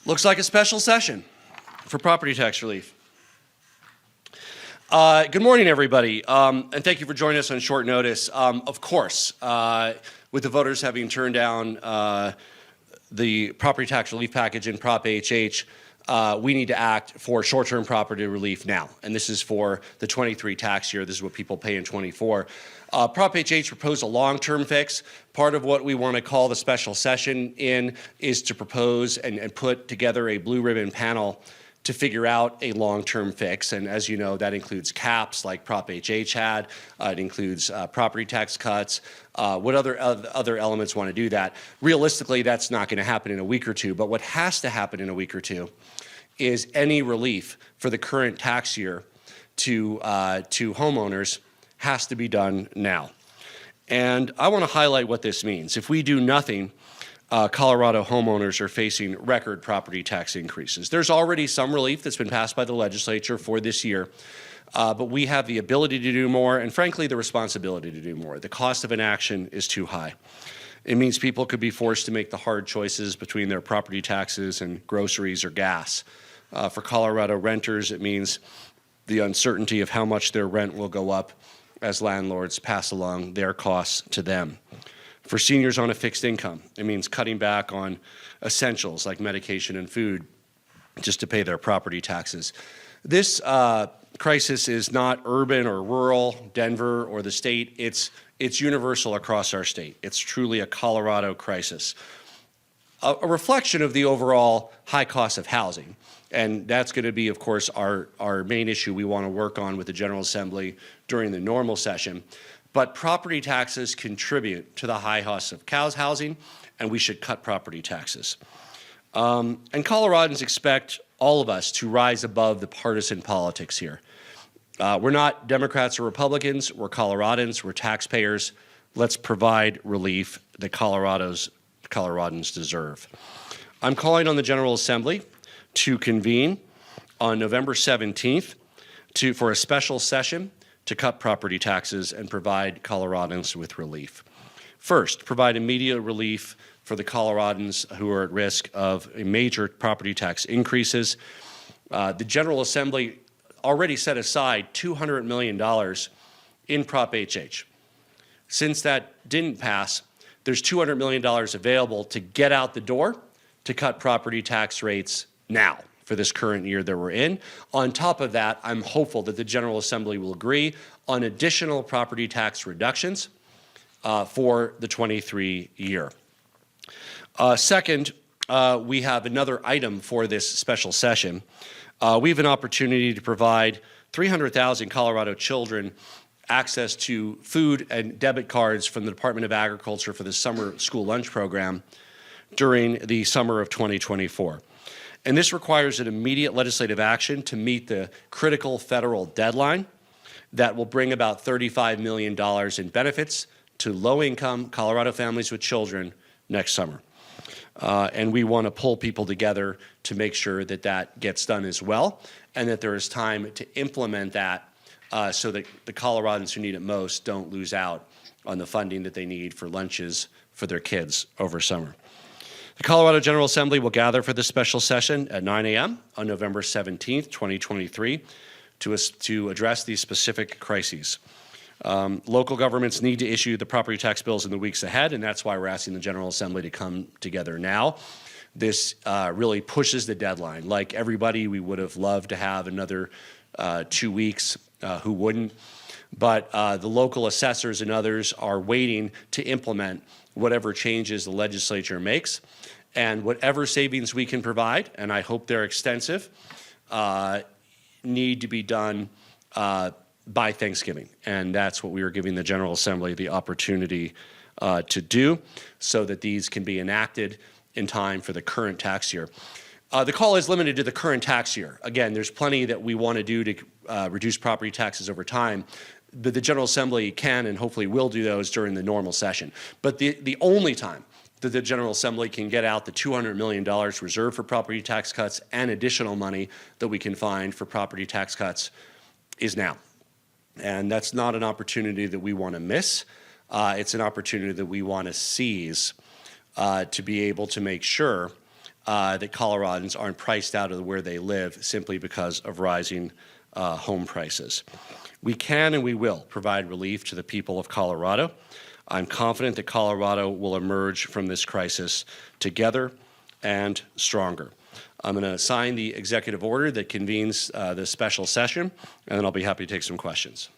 Looks like a special session for property tax relief. Good morning, everybody, and thank you for joining us on short notice. Of course, with the voters having turned down the property tax relief package in Prop HH, we need to act for short-term property relief now, and this is for the 23 tax year. This is what people pay in 24. Prop HH proposed a long-term fix. Part of what we want to call the special session in is to propose and put together a blue ribbon panel to figure out a long-term fix. And as you know, that includes caps like Prop HH had. It includes property tax cuts. What other elements want to do that? Realistically, that's not going to happen in a week or two. But what has to happen in a week or two is any relief for the current tax year to homeowners has to be done now. And I want to highlight what this means. If we do nothing, Colorado homeowners are facing record property tax increases. There's already some relief that's been passed by the legislature for this year, but we have the ability to do more and, frankly, the responsibility to do more. The cost of inaction is too high. It means people could be forced to make the hard choices between their property taxes and groceries or gas. For Colorado renters, it means the uncertainty of how much their rent will go up as landlords pass along their costs to them. For seniors on a fixed income, it means cutting back on essentials like medication and food just to pay their property taxes. This crisis is not urban or rural, Denver or the state. It's universal across our state. It's truly a Colorado crisis. A reflection of the overall high cost of housing. And that's going to be, of course, our main issue we want to work on with the General Assembly during the normal session. But property taxes contribute to the high cost of housing, and we should cut property taxes. And Coloradans expect all of us to rise above the partisan politics here. We're not Democrats or Republicans. We're Coloradans. We're taxpayers. Let's provide relief that Coloradans deserve. I'm calling on the General Assembly to convene on November 17th for a special session to cut property taxes and provide Coloradans with relief. First, provide immediate relief for the Coloradans who are at risk of major property tax increases. The General Assembly already set aside $200 million in Prop HH. Since that didn't pass, there's $200 million available to get out the door to cut property tax rates now for this current year that we're in. On top of that, I'm hopeful that the General Assembly will agree on additional property tax reductions for the 23 year. Second, we have another item for this special session. We have an opportunity to provide 300,000 Colorado children access to food and debit cards from the Department of Agriculture for the summer school lunch program during the summer of 2024. And this requires an immediate legislative action to meet the critical federal deadline that will bring about $35 million in benefits to low-income Colorado families with children next summer. And we want to pull people together to make sure that that gets done as well, and that there is time to implement that so that the Coloradans who need it most don't lose out on the funding that they need for lunches for their kids over summer. The Colorado General Assembly will gather for this special session at 9 a.m. on November 17th, 2023, to address these specific crises. Local governments need to issue the property tax bills in the weeks ahead, and that's why we're asking the General Assembly to come together now. This really pushes the deadline. Like everybody, we would have loved to have another 2 weeks. Who wouldn't? But the local assessors and others are waiting to implement whatever changes the legislature makes, and whatever savings we can provide, and I hope they're extensive, need to be done by Thanksgiving. And that's what we are giving the General Assembly the opportunity to do so that these can be enacted in time for the current tax year. The call is limited to the current tax year. Again, there's plenty that we want to do to reduce property taxes over time. The General Assembly can and hopefully will do those during the normal session. But the only time that the General Assembly can get out the $200 million reserved for property tax cuts and additional money that we can find for property tax cuts is now. And that's not an opportunity that we want to miss. It's an opportunity that we want to seize to be able to make sure that Coloradans aren't priced out of where they live simply because of rising home prices. We can and we will provide relief to the people of Colorado. I'm confident that Colorado will emerge from this crisis together and stronger. I'm going to sign the executive order that convenes this special session, and then I'll be happy to take some questions.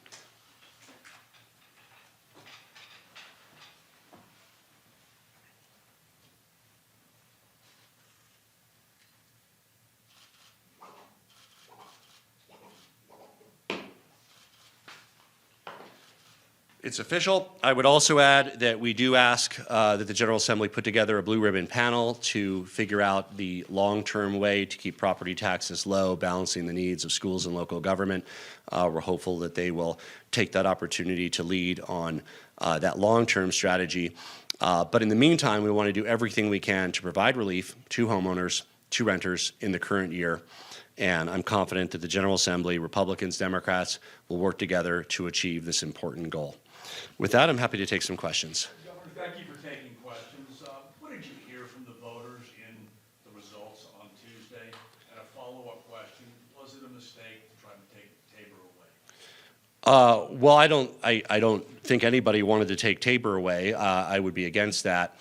It's official. I would also add that we do ask that the General Assembly put together a blue ribbon panel to figure out the long-term way to keep property taxes low, balancing the needs of schools and local government. We're hopeful that they will take that opportunity to lead on that long-term strategy. But in the meantime, we want to do everything we can to provide relief to homeowners, to renters in the current year. And I'm confident that the General Assembly, Republicans, Democrats, will work together to achieve this important goal. With that, I'm happy to take some questions. Governor, thank you for taking questions. What did you hear from the voters in the results on Tuesday? And a follow-up question, was it a mistake to try to take TABOR away? Well, I don't think anybody wanted to take TABOR away. I would be against that.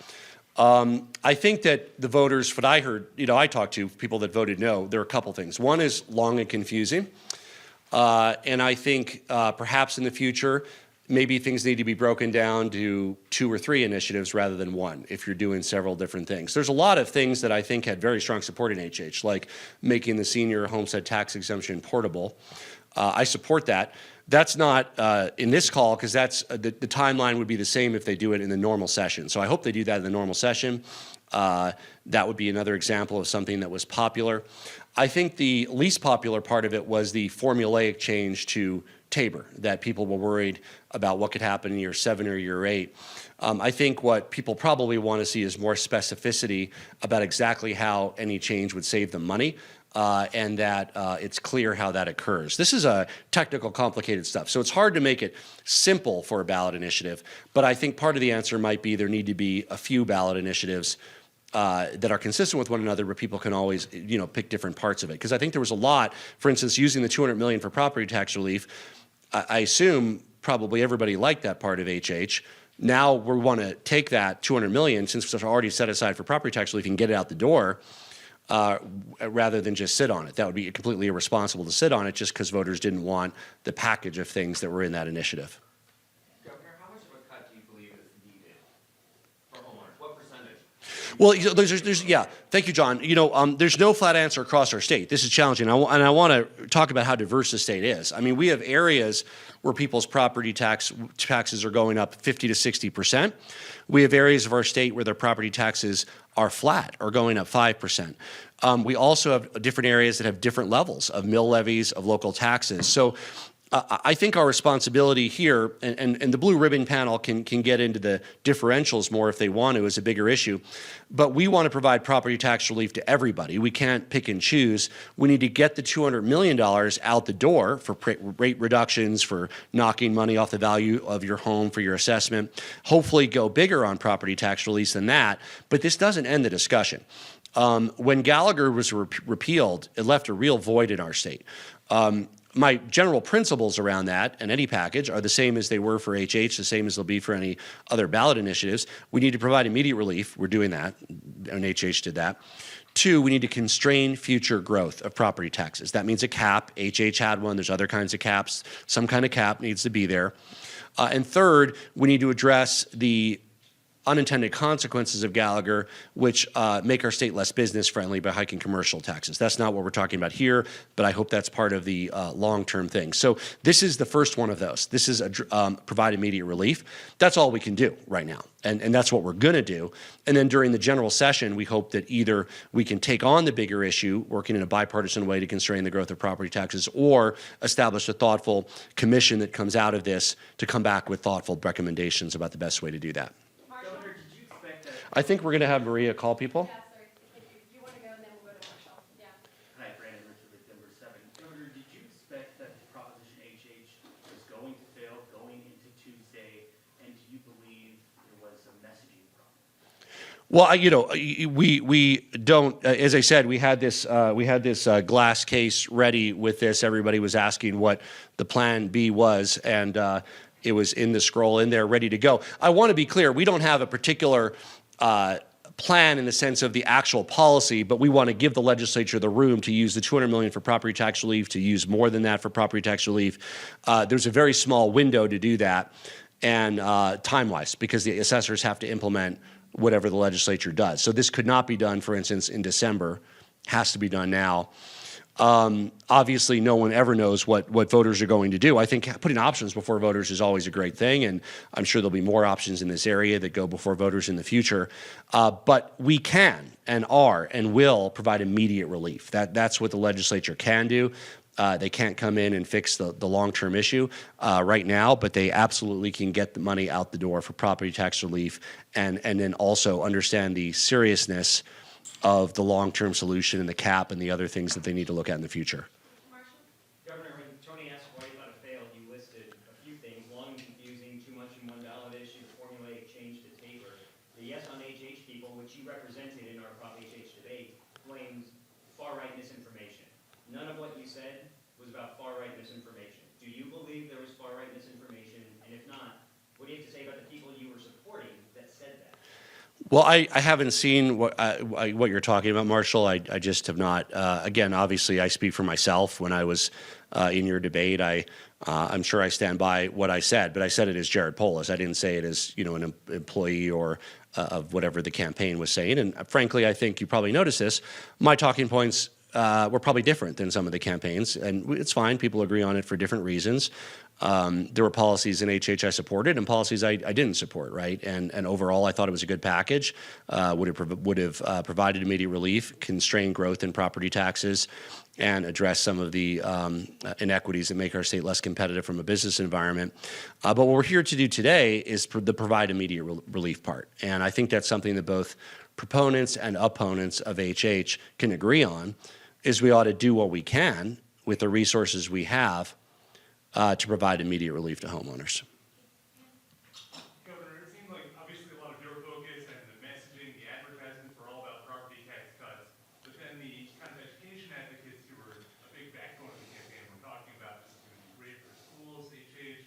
I think that the voters, what I heard, I talked to people that voted no, there are a couple things. One is long and confusing. And I think perhaps in the future, maybe things need to be broken down to 2 or 3 initiatives rather than 1 if you're doing several different things. There's a lot of things that I think had very strong support in HH, like making the senior homestead tax exemption portable. I support that. That's not in this call because that's the timeline would be the same if they do it in the normal session. So I hope they do that in the normal session. That would be another example of something that was popular. I think the least popular part of it was the formulaic change to TABOR, that people were worried about what could happen in year 7 or year 8. I think what people probably want to see is more specificity about exactly how any change would save them money. And that it's clear how that occurs. This is a technical, complicated stuff, so it's hard to make it simple for a ballot initiative, but I think part of the answer might be there need to be a few ballot initiatives that are consistent with one another, where people can always, pick different parts of it. Because I think there was a lot, for instance, using the $200 million for property tax relief, I assume probably everybody liked that part of HH. Now we want to take that $200 million, since it's already set aside for property tax relief, and get it out the door. Rather than just sit on it. That would be completely irresponsible to sit on it just because voters didn't want the package of things that were in that initiative. Governor, how much of a cut do you believe is needed for homeowners? What percentage? Well, thank you, John. There's no flat answer across our state. This is challenging, and I want to talk about how diverse the state is. I mean, we have areas where people's property taxes are going up 50 to 60%. We have areas of our state where their property taxes are flat or going up 5%. We also have different areas that have different levels of mill levies, of local taxes. So I think our responsibility here, and the blue ribbon panel can get into the differentials more if they want to, is a bigger issue, but we want to provide property tax relief to everybody. We can't pick and choose. We need to get the $200 million out the door for rate reductions, for knocking money off the value of your home, for your assessment, hopefully go bigger on property tax relief than that, but this doesn't end the discussion. When Gallagher was repealed, it left a real void in our state. My general principles around that and any package are the same as they were for HH, the same as they'll be for any other ballot initiatives. We need to provide immediate relief. We're doing that, and HH did that. 2, we need to constrain future growth of property taxes. That means a cap. HH had one. There's other kinds of caps. Some kind of cap needs to be there. And 3rd, we need to address the unintended consequences of Gallagher, which make our state less business friendly by hiking commercial taxes. That's not what we're talking about here, but I hope that's part of the long-term thing. So this is the first one of those. This is provide immediate relief. That's all we can do right now, and that's what we're going to do. And then during the general session, we hope that either we can take on the bigger issue, working in a bipartisan way to constrain the growth of property taxes, or establish a thoughtful commission that comes out of this to come back with thoughtful recommendations about the best way to do that. I think we're going to have Maria call people. Yeah, sorry. If you want to go, and then we'll go to Marshall. Yeah. Hi, Brandon Richard with Denver 7. Governor, did you expect that Proposition HH was going to fail going into Tuesday, and do you believe there was a messaging problem? Well, we don't. As I said, we had this glass case ready with this. Everybody was asking what the plan B was, and it was in the scroll in there, ready to go. I want to be clear: we don't have a particular plan in the sense of the actual policy, but we want to give the legislature the room to use the $200 million for property tax relief, to use more than that for property tax relief. There's a very small window to do that, and time-wise, because the assessors have to implement whatever the legislature does. So this could not be done, for instance, in December. Has to be done now. Obviously, no one ever knows what voters are going to do. I think putting options before voters is always a great thing, and I'm sure there'll be more options in this area that go before voters in the future. But we can and are and will provide immediate relief. That's what the legislature can do. They can't come in and fix the long-term issue right now, but they absolutely can get the money out the door for property tax relief, and then also understand the seriousness of the long-term solution and the cap and the other things that they need to look at in the future. Marshall? Governor, when Tony asked why you thought it failed, you listed a few things: long and confusing, too much in one ballot issue, the formulaic change to TABOR. The Yes on HH people, which you represented in our Prop HH debate, blames far-right misinformation. None of what you said was about far-right misinformation. Do you believe there was far-right misinformation? And if not, what do you have to say about the people you were supporting that said that? Well, I haven't seen what you're talking about, Marshall. I just have not. Again, obviously, I speak for myself. When I was in your debate, I'm sure I stand by what I said, but I said it as Jared Polis. I didn't say it as an employee or of whatever the campaign was saying. And frankly, I think you probably noticed this. My talking points were probably different than some of the campaigns, and it's fine. People agree on it for different reasons. There were policies in HH I supported and policies I didn't support, right? And overall, I thought it was a good package. Would have provided immediate relief, constrained growth in property taxes, and address some of the inequities that make our state less competitive from a business environment. But what we're here to do today is the provide immediate relief part, and I think that's something that both proponents and opponents of HH can agree on. Is we ought to do what we can with the resources we have to provide immediate relief to homeowners. Governor, it seems like obviously a lot of your focus and the messaging, the advertisements were all about property tax cuts, but then the kind of education advocates who were a big backbone of the campaign were talking about this is going to be great for schools, HH,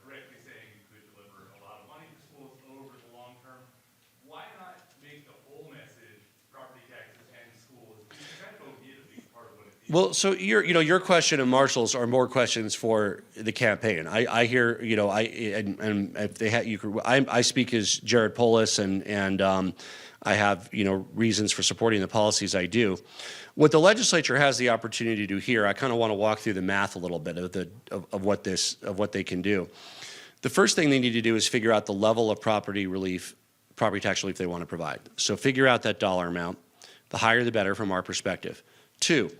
correctly saying it could deliver a lot of money for schools over the long term. Why not make the whole message property taxes and schools? Because that vote is a big part of what it is. Well, so your question and Marshall's are more questions for the campaign. I hear and if they had I speak as Jared Polis and I have reasons for supporting the policies I do. What the legislature has the opportunity to do here, I kind of want to walk through the math a little bit of what they can do. The first thing they need to do is figure out the level of property tax relief they want to provide. So figure out that dollar amount. The higher the better from our perspective. 2,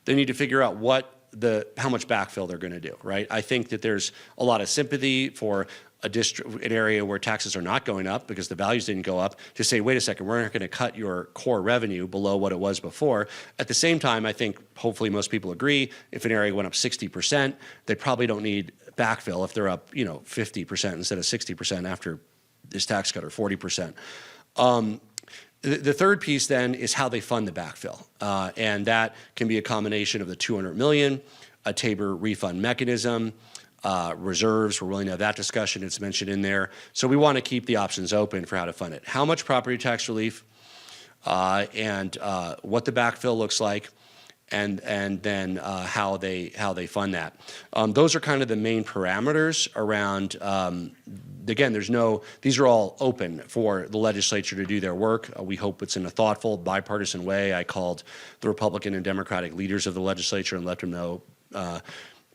they need to figure out how much backfill they're going to do, right? I think that there's a lot of sympathy for an area where taxes are not going up because the values didn't go up, to say, wait a second, we're not going to cut your core revenue below what it was before. At the same time, I think hopefully most people agree, if an area went up 60%, they probably don't need backfill if they're up 50% instead of 60% after this tax cut, or 40%. The third piece then is how they fund the backfill. And that can be a combination of the $200 million, a TABOR refund mechanism, reserves. We're willing to have that discussion. It's mentioned in there. So we want to keep the options open for how to fund it. How much property tax relief and what the backfill looks like, and then how they fund that. Those are kind of the main parameters around. Again, these are all open for the legislature to do their work. We hope it's in a thoughtful, bipartisan way. I called the Republican and Democratic leaders of the legislature and let them know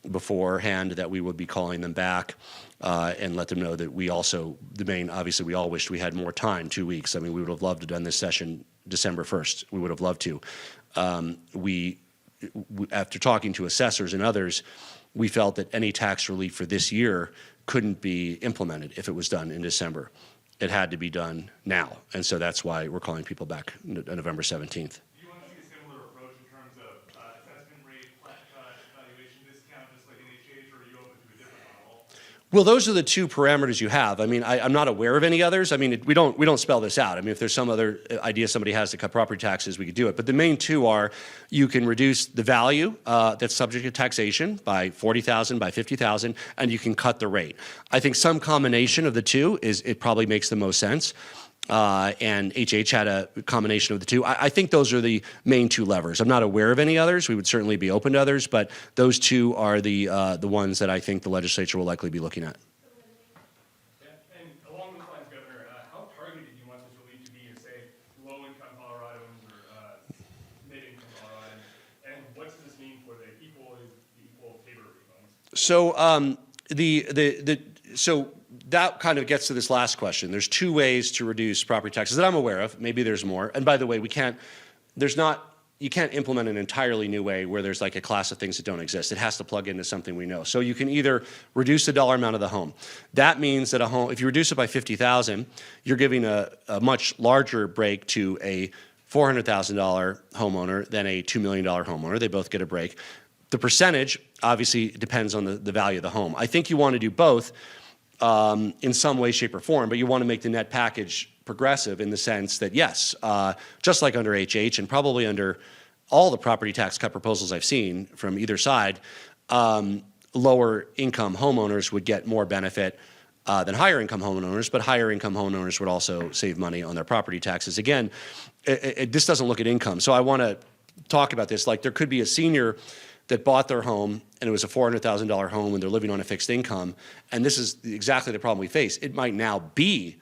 beforehand that we would be calling them back and let them know that we also, obviously we all wished we had more time, 2 weeks. I mean, we would have loved to have done this session December 1st. We would have loved to. After talking to assessors and others, we felt that any tax relief for this year couldn't be implemented if it was done in December. It had to be done now. And so that's why we're calling people back November 17th. Do you want to see a similar approach in terms of assessment rate, flat cut, valuation discount, just like in HH, or are you open to a different model? Well, those are the two parameters you have. I mean, I'm not aware of any others. I mean, we don't spell this out. I mean, if there's some other idea somebody has to cut property taxes, we could do it. But the main two are you can reduce the value that's subject to taxation by $40,000, by $50,000, and you can cut the rate. I think some combination of the two it probably makes the most sense. And HH had a combination of the two. I think those are the main two levers. I'm not aware of any others. We would certainly be open to others, but those two are the ones that I think the legislature will likely be looking at. Yeah, and along those lines, Governor, how targeted do you want this relief to be in, say, low-income Coloradans or mid-income Coloradans? And what does this mean for the equal TABOR refunds? So so that kind of gets to this last question. There's two ways to reduce property taxes that I'm aware of. Maybe there's more. And by the way, you can't implement an entirely new way where there's like a class of things that don't exist. It has to plug into something we know. So you can either reduce the dollar amount of the home. That means that a home, if you reduce it by $50,000, you're giving a much larger break to a $400,000 homeowner than a $2 million homeowner. They both get a break. The percentage obviously depends on the value of the home. I think you want to do both in some way, shape, or form, but you want to make the net package progressive in the sense that, yes, just like under HH and probably under all the property tax cut proposals I've seen from either side, lower income homeowners would get more benefit than higher income homeowners, but higher income homeowners would also save money on their property taxes. Again, this doesn't look at income. So I want to talk about this. Like there could be a senior that bought their home and it was a $400,000 home and they're living on a fixed income. And this is exactly the problem we face. It might now be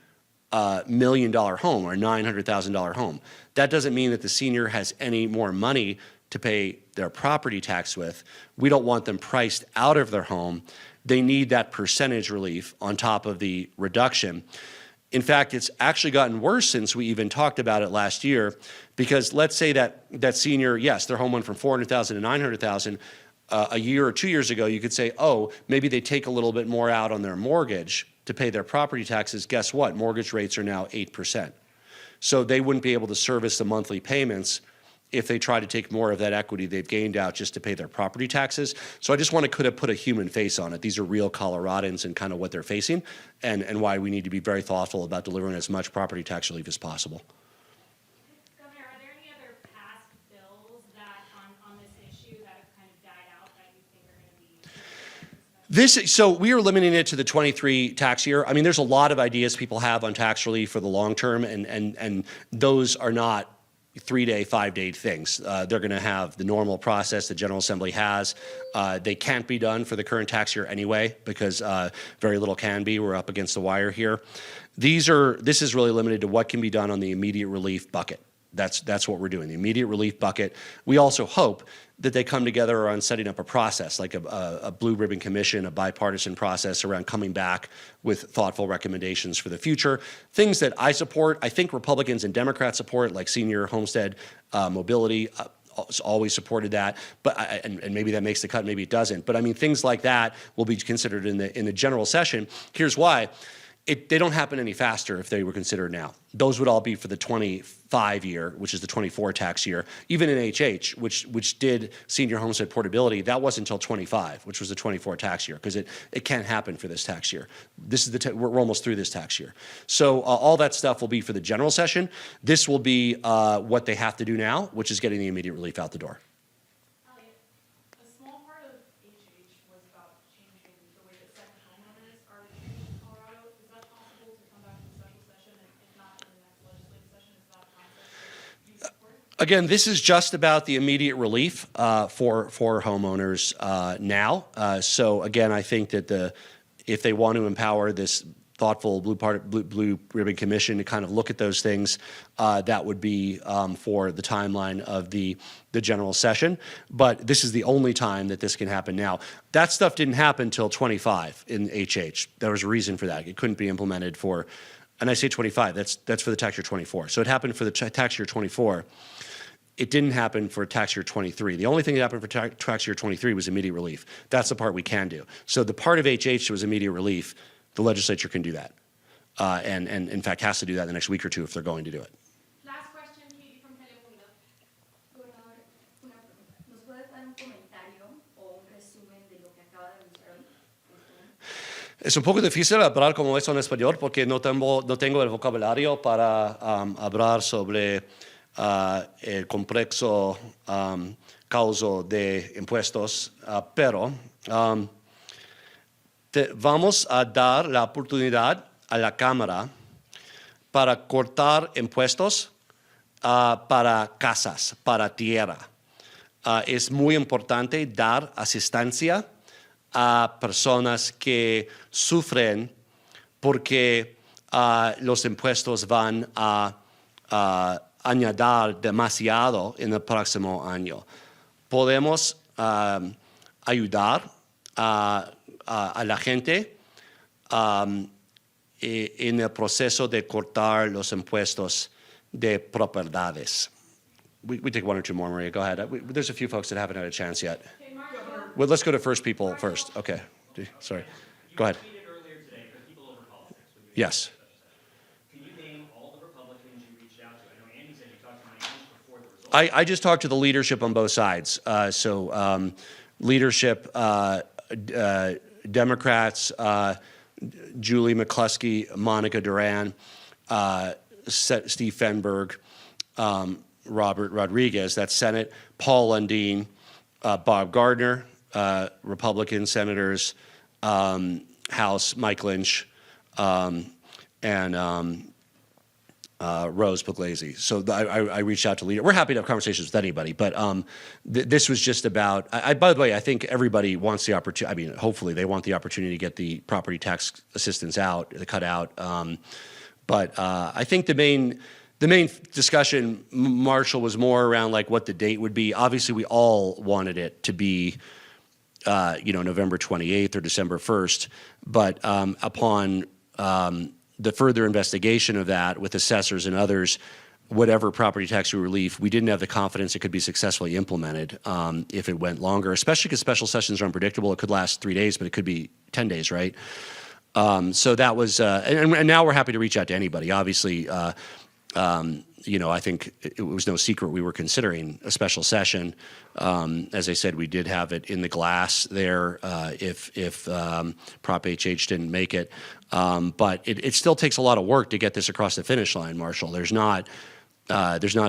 a $1 million home or a $900,000 home. That doesn't mean that the senior has any more money to pay their property tax with. We don't want them priced out of their home. They need that percentage relief on top of the reduction. In fact, it's actually gotten worse since we even talked about it last year, because let's say that senior, yes, their home went from $400,000 to $900,000. A year or 2 years ago, you could say, oh, maybe they take a little bit more out on their mortgage to pay their property taxes. Guess what? Mortgage rates are now 8%. So they wouldn't be able to service the monthly payments if they try to take more of that equity they've gained out just to pay their property taxes. So I just want to put a human face on it. These are real Coloradans and kind of what they're facing and why we need to be very thoughtful about delivering as much property tax relief as possible. Governor, are there any other past bills that on this issue that have kind of died out that you think are going to be? So we are limiting it to the 23 tax year. I mean, there's a lot of ideas people have on tax relief for the long term, and those are not 3-day, 5-day things. They're going to have the normal process the General Assembly has. They can't be done for the current tax year anyway, because very little can be. We're up against the wire here. This is really limited to what can be done on the immediate relief bucket. That's what we're doing, the immediate relief bucket. We also hope that they come together on setting up a process, like a blue ribbon commission, a bipartisan process around coming back with thoughtful recommendations for the future. Things that I support, I think Republicans and Democrats support, like senior homestead mobility, always supported that, but and maybe that makes the cut, maybe it doesn't. But I mean, things like that will be considered in the general session. Here's why. They don't happen any faster if they were considered now. Those would all be for the 25 year, which is the 24 tax year. Even in HH, which did senior homestead portability, that wasn't until 25, which was the 24 tax year, because it can't happen for this tax year. This is we're almost through this tax year. So all that stuff will be for the general session. This will be what they have to do now, which is getting the immediate relief out the door. Elliot, a small part of HH was about changing the way that second homeowners are treated in Colorado. Is that possible to come back to the special session, and if not in the next legislative session, is that a concept that you support? Again, this is just about the immediate relief for homeowners now. So again, I think that if they want to empower this thoughtful blue ribbon commission to kind of look at those things, that would be for the timeline of the general session. But this is the only time that this can happen now. That stuff didn't happen until 25 in HH. There was a reason for that. It couldn't be implemented for, and I say 25, that's for the tax year 24. So it happened for the tax year 24. It didn't happen for tax year 23. The only thing that happened for tax year 23 was immediate relief. That's the part we can do. So the part of HH that was immediate relief, the legislature can do that. And in fact has to do that in the next week or two if they're going to do it. Last question, Katie from Telemundo. Gobernador, una pregunta. ¿Nos puedes dar un comentario o un resumen de lo que acaba de anunciar hoy? Es un poco difícil hablar como eso en español porque no tengo el vocabulario para hablar sobre el complejo causa de impuestos, pero vamos a dar la oportunidad a la Cámara para cortar impuestos para casas, para tierra. Es muy importante dar asistencia a personas que sufren porque los impuestos van a añadir demasiado en el próximo año. Podemos ayudar a la gente en el proceso de cortar los impuestos de propiedades. We take one or two more, Maria. Go ahead. There's a few folks that haven't had a chance yet. Okay, Marshall, Well, let's go to first people first. Okay. Sorry. Go ahead. You tweeted earlier today for People Over Politics. when you Yes. Can you name all the Republicans you reached out to? I know Andy said you talked to Mike before the results. I just talked to the leadership on both sides. Leadership, Democrats, Julie McCluskey, Monica Duran, Steve Fenberg, Robert Rodriguez, that's Senate, Paul Lundeen, Bob Gardner, Republican senators, House, Mike Lynch, and Rose Pugliese. So I reached out to leaders. We're happy to have conversations with anybody, but this was just about, by the way, I think everybody wants the opportunity, I mean, hopefully they want the opportunity to get the property tax assistance out, the cutout. But I think the main discussion, Marshall, was more around like what the date would be. Obviously, we all wanted it to be, November 28th or December 1st. But upon the further investigation of that with assessors and others, whatever property tax relief, we didn't have the confidence it could be successfully implemented if it went longer, especially because special sessions are unpredictable. It could last 3 days, but it could be 10 days, right? So that was, and now we're happy to reach out to anybody. Obviously, I think it was no secret we were considering a special session. As I said, we did have it in the glass there if Prop HH didn't make it. But it still takes a lot of work to get this across the finish line, Marshall. There's not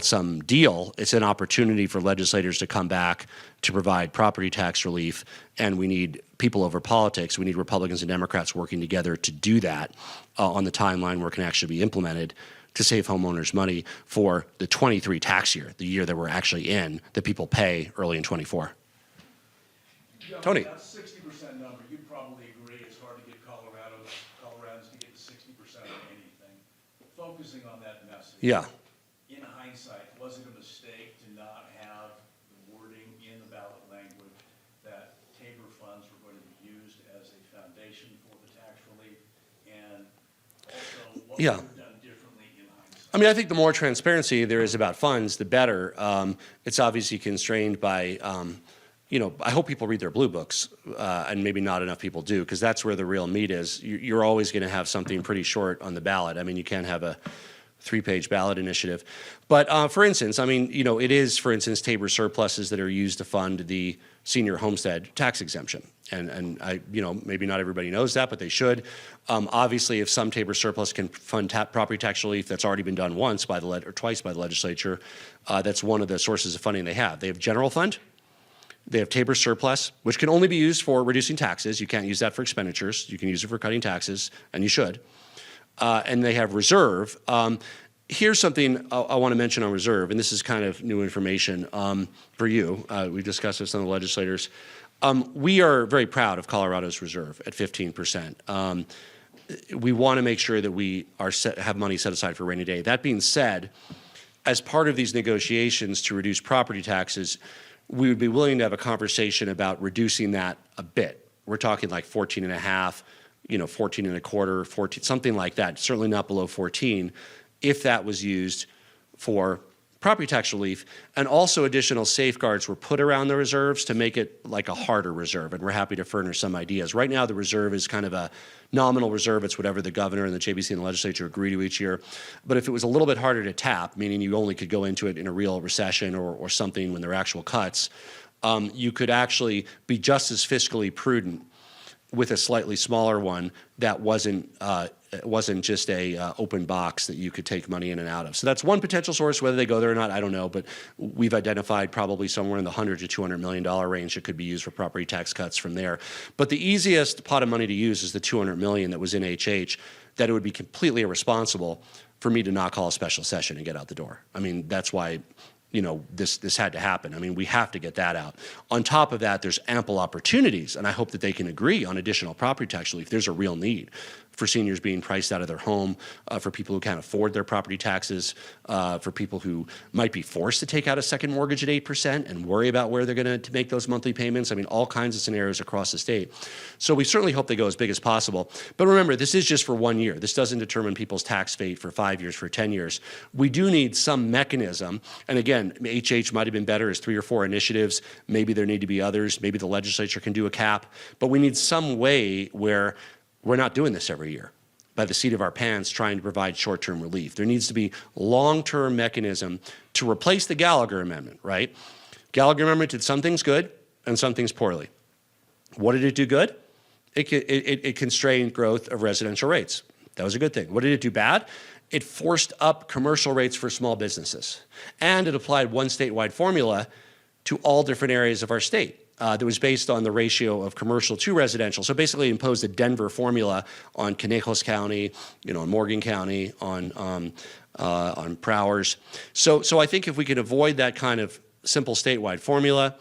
some deal. It's an opportunity for legislators to come back to provide property tax relief, and we need people over politics. We need Republicans and Democrats working together to do that on the timeline where it can actually be implemented to save homeowners money for the 23 tax year, the year that we're actually in, that people pay early in 24. Tony. That 60% number, you'd probably agree it's hard to get Coloradans to get to 60% of anything. Focusing on that message. Yeah. In hindsight, was it a mistake to not have the wording in the ballot language that TABOR funds were going to be used as a foundation for the tax relief? And also, what Yeah. would have done differently in hindsight? I mean, I think the more transparency there is about funds, the better. It's obviously constrained by, I hope people read their blue books, and maybe not enough people do, because that's where the real meat is. You're always going to have something pretty short on the ballot. I mean, you can't have a 3-page ballot initiative. But for instance, it is, for instance, TABOR surpluses that are used to fund the senior homestead tax exemption. And maybe not everybody knows that, but they should. Obviously, if some TABOR surplus can fund property tax relief, that's already been done once or twice by the legislature. That's one of the sources of funding they have. They have general fund. They have TABOR surplus, which can only be used for reducing taxes. You can't use that for expenditures. You can use it for cutting taxes, and you should. And they have reserve. Here's something I want to mention on reserve, and this is kind of new information for you. We discussed this on the legislators. We are very proud of Colorado's reserve at 15%. We want to make sure that we have money set aside for a rainy day. That being said, as part of these negotiations to reduce property taxes, we would be willing to have a conversation about reducing that a bit. We're talking like 14 and a half, 14 and a quarter, 14, something like that, certainly not below 14, if that was used for property tax relief. And also additional safeguards were put around the reserves to make it like a harder reserve, and we're happy to furnish some ideas. Right now, the reserve is kind of a nominal reserve. It's whatever the governor and the JBC and the legislature agree to each year. But if it was a little bit harder to tap, meaning you only could go into it in a real recession or something when there are actual cuts, you could actually be just as fiscally prudent with a slightly smaller one that wasn't just a open box that you could take money in and out of. So that's one potential source. Whether they go there or not, I don't know. But we've identified probably somewhere in the $100 to $200 million range that could be used for property tax cuts from there. But the easiest pot of money to use is the $200 million that was in HH. That it would be completely irresponsible for me to not call a special session and get out the door. I mean, that's why, this had to happen. I mean, we have to get that out. On top of that, there's ample opportunities, and I hope that they can agree on additional property tax relief. There's a real need for seniors being priced out of their home, for people who can't afford their property taxes, for people who might be forced to take out a second mortgage at 8% and worry about where they're going to make those monthly payments. I mean, all kinds of scenarios across the state. So we certainly hope they go as big as possible. But remember, this is just for 1 year. This doesn't determine people's tax fate for 5 years, for 10 years. We do need some mechanism. And again, HH might have been better as 3 or 4 initiatives. Maybe there need to be others. Maybe the legislature can do a cap. But we need some way where we're not doing this every year by the seat of our pants trying to provide short-term relief. There needs to be long-term mechanism to replace the Gallagher Amendment, right? Gallagher Amendment did some things good and some things poorly. What did it do good? It constrained growth of residential rates. That was a good thing. What did it do bad? It forced up commercial rates for small businesses. And it applied one statewide formula to all different areas of our state. That was based on the ratio of commercial to residential. So basically imposed a Denver formula on Conejos County, on Morgan County, on Prowers. So I think if we can avoid that kind of simple statewide formula,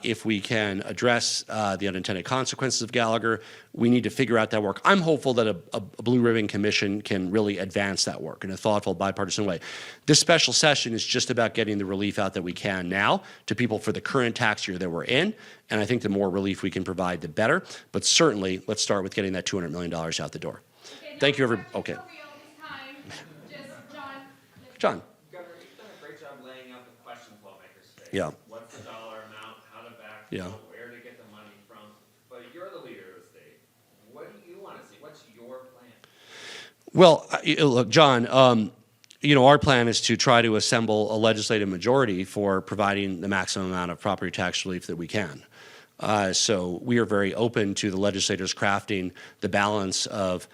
if we can address the unintended consequences of Gallagher, we need to figure out that work. I'm hopeful that a Blue Ribbon Commission can really advance that work in a thoughtful, bipartisan way. This special session is just about getting the relief out that we can now to people for the current tax year that we're in, and I think the more relief we can provide, the better. But certainly, let's start with getting that $200 million out the door. Okay, Thank you, no everybody. Okay. questions for real this time. Just John. John. Governor, you've done a great job laying out the questions lawmakers face. Yeah. What's the dollar amount, how to back, Yeah. where to get the money from. But you're the leader of the state. What do you want to see? What's your plan? Well, look, John, our plan is to try to assemble a legislative majority for providing the maximum amount of property tax relief that we can. So we are very open to the legislators crafting the balance of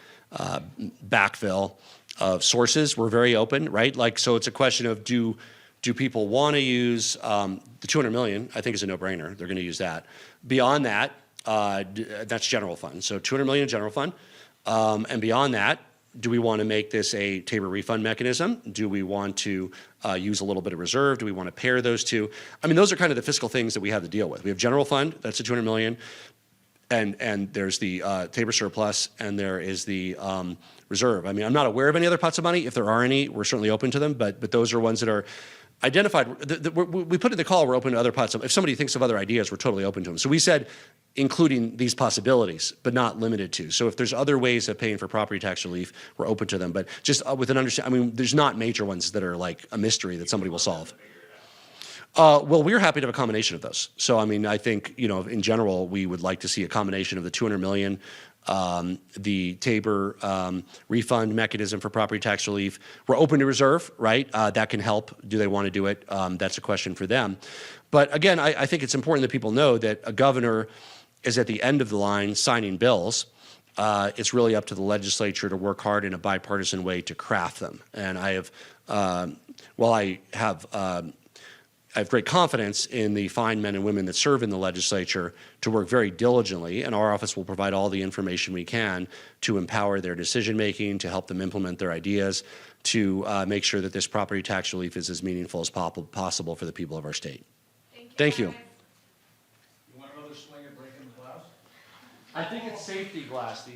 backfill of sources. We're very open, right? So it's a question of do people want to use the $200 million? I think is a no-brainer. They're going to use that. Beyond that, that's general fund. So $200 million in general fund. And beyond that, do we want to make this a TABOR refund mechanism? Do we want to use a little bit of reserve? Do we want to pair those two? I mean, those are kind of the fiscal things that we have to deal with. We have general fund, that's the $200 million. And there's the TABOR surplus, and there is the reserve. I mean, I'm not aware of any other pots of money. If there are any, we're certainly open to them, but those are ones that are identified. We put in the call, we're open to other pots. If somebody thinks of other ideas, we're totally open to them. So we said, including these possibilities, but not limited to. So if there's other ways of paying for property tax relief, we're open to them. But just with an understanding, I mean, there's not major ones that are like a mystery that somebody will solve. Well, we're happy to have a combination of those. So, I mean, I think, in general, we would like to see a combination of the $200 million, the TABOR refund mechanism for property tax relief. We're open to reserve, right? That can help. Do they want to do it? That's a question for them. But again, I think it's important that people know that a governor is at the end of the line signing bills. It's really up to the legislature to work hard in a bipartisan way to craft them. And I have, while I have great confidence in the fine men and women that serve in the legislature to work very diligently, and our office will provide all the information we can to empower their decision-making, to help them implement their ideas, to make sure that this property tax relief is as meaningful as possible for the people of our state. Thank you. You want another swing at breaking the glass? I think it's safety glass these